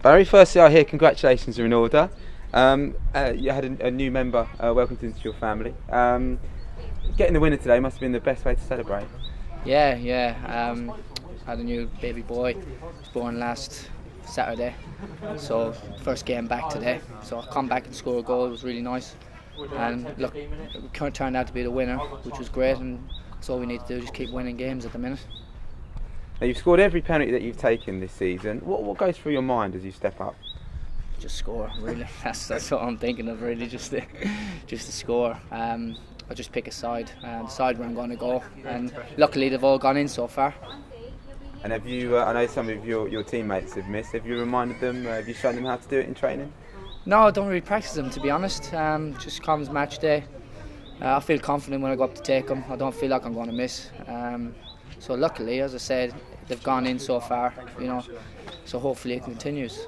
Barry, firstly I hear congratulations are in order. You had a new member welcomed into your family. Getting the winner today must have been the best way to celebrate. Yeah. Had a new baby boy. He was born last Saturday, so first game back today. So I come back and score a goal. It was really nice, and look, it turned out to be the winner, which was great. And that's all we need to do, just keep winning games at the minute. Now you've scored every penalty that you've taken this season. What goes through your mind as you step up? Just score, really. That's what I'm thinking of, really. Just to score. I just pick a side, and decide where I'm going to go. And luckily, they've all gone in so far. And have you? I know some of your teammates have missed. Have you reminded them? Have you shown them how to do it in training? No, I don't really practice them, to be honest. Just comes match day. I feel confident when I go up to take them. I don't feel like I'm going to miss. So luckily, as I said, they've gone in so far. So hopefully it continues.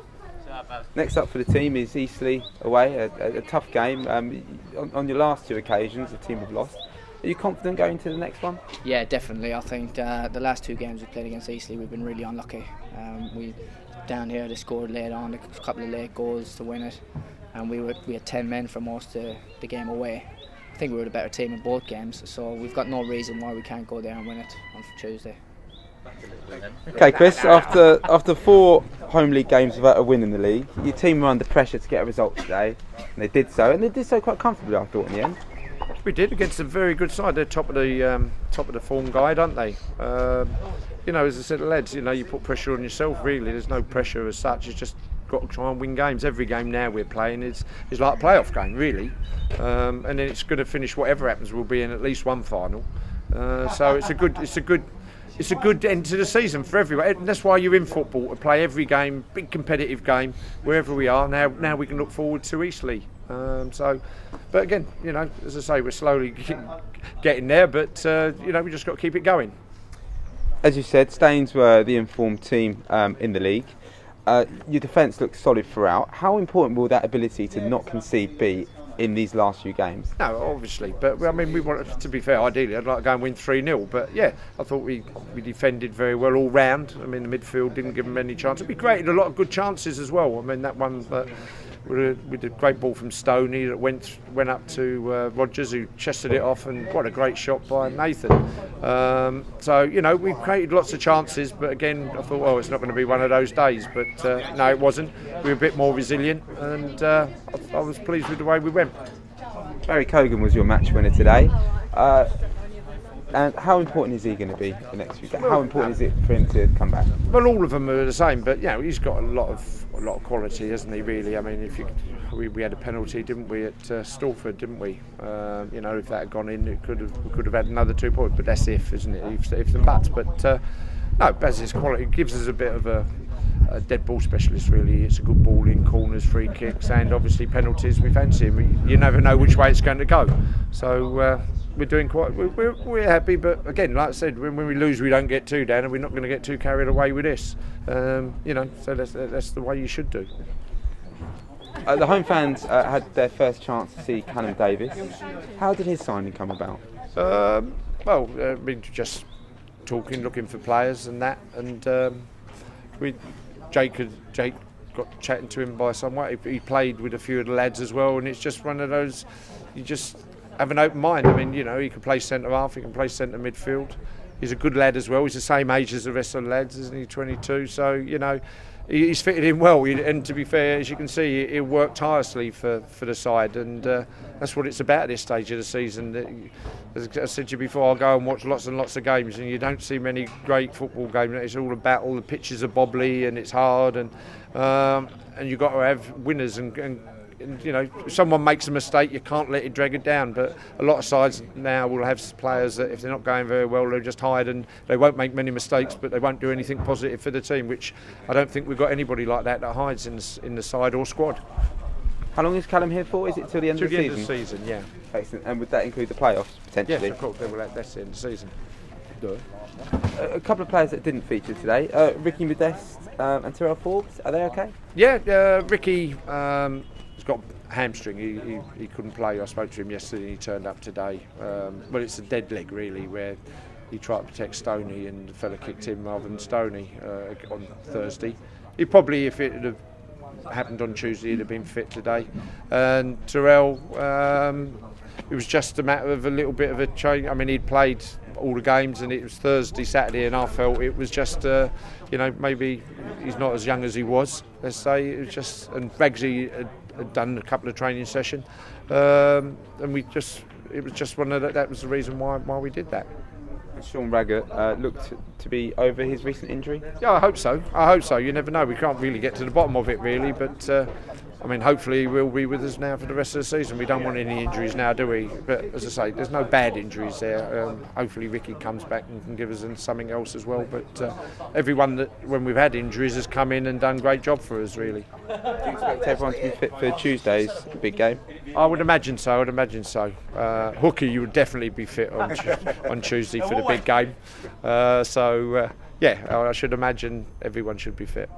Next up for the team is Eastleigh away, a tough game. On your last two occasions, the team have lost. Are you confident going to the next one? Yeah, definitely. I think the last two games we played against Eastleigh, we've been really unlucky. We down here, they scored late on, a couple of late goals to win it, and we had 10 men for most of the game away. I think we were the better team in both games, so we've got no reason why we can't go there and win it on Tuesday. Okay, Chris, after 4 home league games without a win in the league, your team were under pressure to get a result today, and they did so quite comfortably, I thought, in the end. We did, against a very good side. They're top of the form guide, aren't they? As I said, lads, you put pressure on yourself. Really, there's no pressure as such. It's just got to try and win games. Every game now we're playing is like a playoff game, really. And then it's going to finish. Whatever happens, we'll be in at least one final. So it's a good end to the season for everyone. And that's why you're in football, to play every game, big competitive game, wherever we are. Now we can look forward to Eastleigh. But again, as I say, we're slowly getting there. But we just got to keep it going. As you said, Staines were the informed team in the league. Your defence looked solid throughout. How important will that ability to not concede be in these last few games? No, obviously, but I mean, we wanted, to be fair, ideally I'd like to go and win 3-0, but yeah, I thought we defended very well all round. I mean, the midfield didn't give them any chance. We created a lot of good chances as well. I mean, that one that we did a great ball from Stoney that went up to Rogers, who chested it off, and what a great shot by Nathan. We created lots of chances, but again, I thought, well, it's not going to be one of those days, but no, it wasn't. We were a bit more resilient, and I was pleased with the way we went. Barry Cogan was your match winner today. And how important is he going to be the next few games? How important is it for him to come back? Well, all of them are the same, but he's got a lot of quality, hasn't he? Really, I mean, we had a penalty, didn't we, at Stalford, didn't we? If that had gone in, we could have had another 2 points, but that's isn't it? Ifs and buts. But no, Baz's quality gives us a bit of a dead ball specialist, really. It's a good ball in corners, free kicks, and obviously penalties. We fancy him. You never know which way it's going to go. So we're doing we're happy, but again, like I said, when we lose, we don't get too down, and we're not going to get too carried away with this. So that's the way you should do. The home fans had their first chance to see Callum Davis. How did his signing come about? Just talking, looking for players and that, and Jake got chatting to him by some way. He played with a few of the lads as well, and it's just one of those, you just have an open mind. I mean, he can play centre half, he can play centre midfield. He's a good lad as well. He's the same age as the rest of the lads, isn't he? 22. So he's fitted in well. And to be fair, as you can see, he'll work tirelessly for the side, and that's what it's about at this stage of the season. As I said to you before, I'll go and watch lots and lots of games, and you don't see many great football games. It's all about, all the pitches are bobbly and it's hard, and you've got to have winners. And if someone makes a mistake, you can't let it drag it down. But a lot of sides now will have players that if they're not going very well, they'll just hide, and they won't make many mistakes, but they won't do anything positive for the team, which I don't think we've got anybody like that hides in the side or squad. How long is Callum here for? Is it till the end of the season? Till the end of the season, yeah. Excellent. And would that include the playoffs, potentially? Yes, of course. That's the end of the season. A couple of players that didn't feature today, Ricky Modeste and Terrell Forbes, are they okay? Yeah, Ricky has got hamstring. He couldn't play. I spoke to him yesterday and he turned up today. Well, it's a dead leg, really, where he tried to protect Stoney and the fella kicked him rather than Stoney on Thursday. He probably, if it had happened on Tuesday, he'd have been fit today. And Terrell, it was just a matter of a little bit of a change. I mean, he'd played all the games, and it was Thursday, Saturday, and I felt it was just, maybe he's not as young as he was, let's say. It was just, and Bagsy had done a couple of training sessions, and it was just one of that was the reason why we did that. Sean Raggett looked to be over his recent injury? Yeah, I hope so. You never know. We can't really get to the bottom of it, really, but hopefully he will be with us now for the rest of the season. We don't want any injuries now, do we? But as I say, there's no bad injuries there. Hopefully Ricky comes back and can give us something else as well. But everyone that, when we've had injuries, has come in and done a great job for us, really. Do you expect everyone to be fit for Tuesday's big game? I would imagine so. Hooker, you would definitely be fit on Tuesday for the big game. I should imagine everyone should be fit.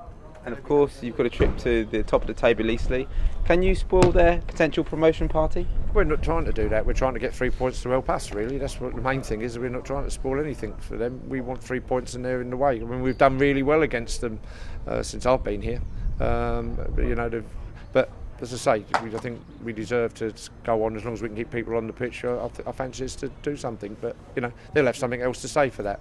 And of course, you've got a trip to the top of the table, Eastleigh. Can you spoil their potential promotion party? We're not trying to do that. We're trying to get 3 points to help us, really. That's what the main thing is. We're not trying to spoil anything for them. We want 3 points and they're in the way. I mean, we've done really well against them since I've been here. But as I say, I think we deserve to go on as long as we can keep people on the pitch. I fancy us to do something, but they'll have something else to say for that.